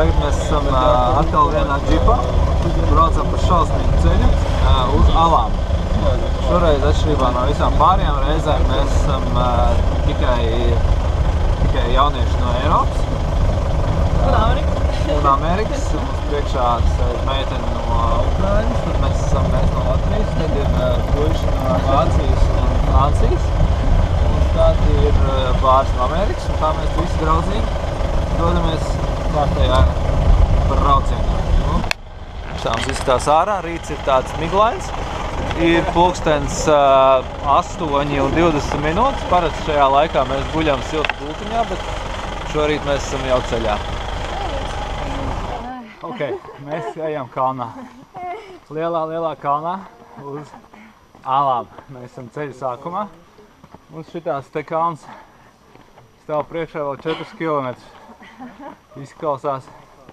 Tagad mēs esam atkal vienā džipā, braucam pa šausmīgu ceļu uz Alām. Šoreiz atšķirībā no visām pārējām reizēm mēs esam tikai jaunieši no Eiropas. Un Amerikas. Mums priekšā sēž meiteni no Ukrainas, tad mēs esam no Latvijas, tad ir puiši no Vācijas un Francijas. Un tad ir pāris no Amerikas, un tā mēs visi draudzīgi dodamies kārtējā braucienā. Tā mums izskatās ārā, rīts ir tāds miglains. Ir pulkstens 8:20. Parasti šajā laikā mēs guļam siltu pultiņā, bet šorīt mēs esam jau ceļā. Ok, mēs ejam kalnā. Lielā kalnā uz Alām. Mēs esam ceļa sākumā. Mums šitās te kalns stāv priekšā vēl 4 kilometrus. Izklausās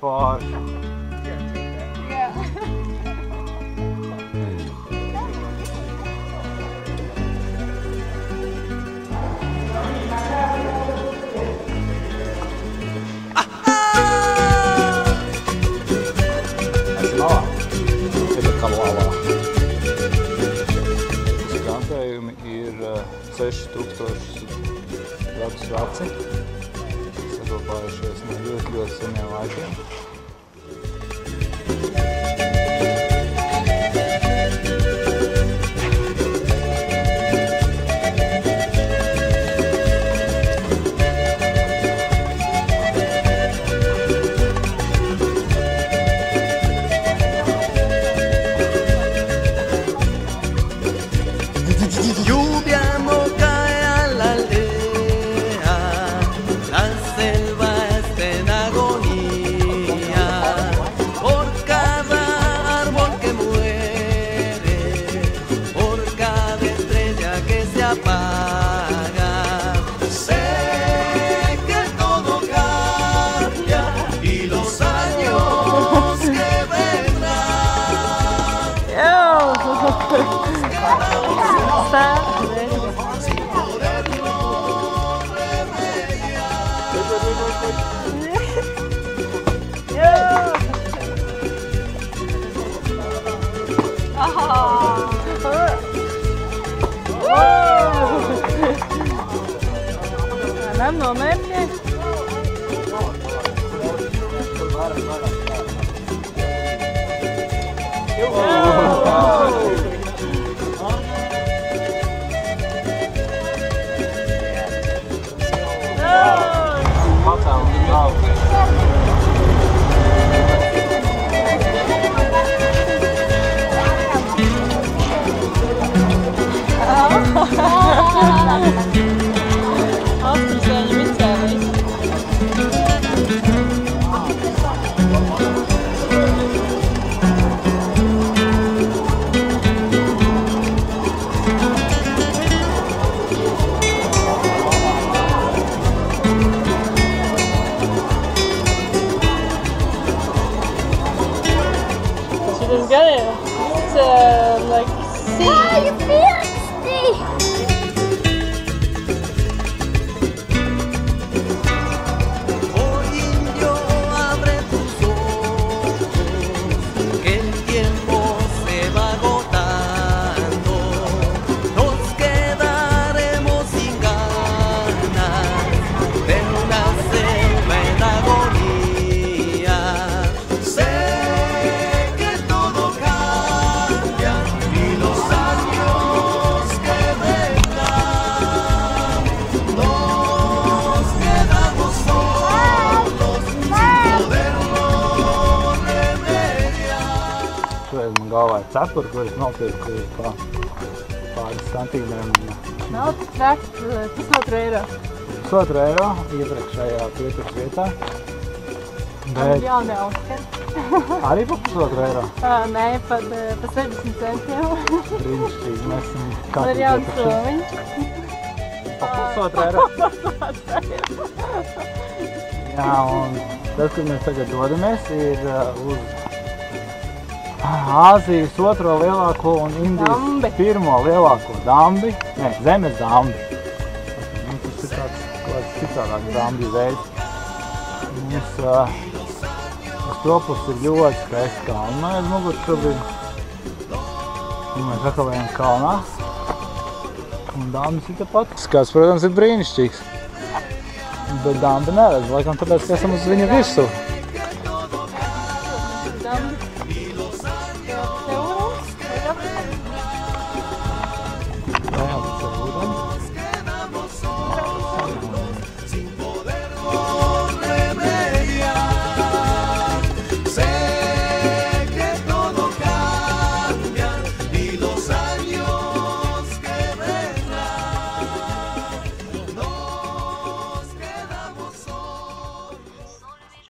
forši. Skantējumi ir 6000 gadus veci, saglabājušies no ļoti seniem laikiem. No mērķiem. Galvā ir cepuri, ko es nopirku pāris centīmiem. Nav tik traks, €1,5. €1,5 iepriekšējā piepirks vietā. Bet jauni Oskar. Arī pa €1,5? Nē, pa 60 centiem. Brīnišķīgi, mēs esam Man ir jauns somiņš. Pa €1,5? Jā, un tas, kad mēs tagad dodamies, ir uz Āzijas otro lielāko un Indijas pirmo lielāko dambi, zemes dambi. Tas ir tāds citādāks dambi veids. Mums Topus ir ļoti skaisti kalni aiz muguras šobrīd. Un mēs atkal ejam kalnā. Un dambis ir tepat. Skats, protams, ir brīnišķīgs. Bet dambi neredz, laikam tāpēc, ka esam uz viņa virsū.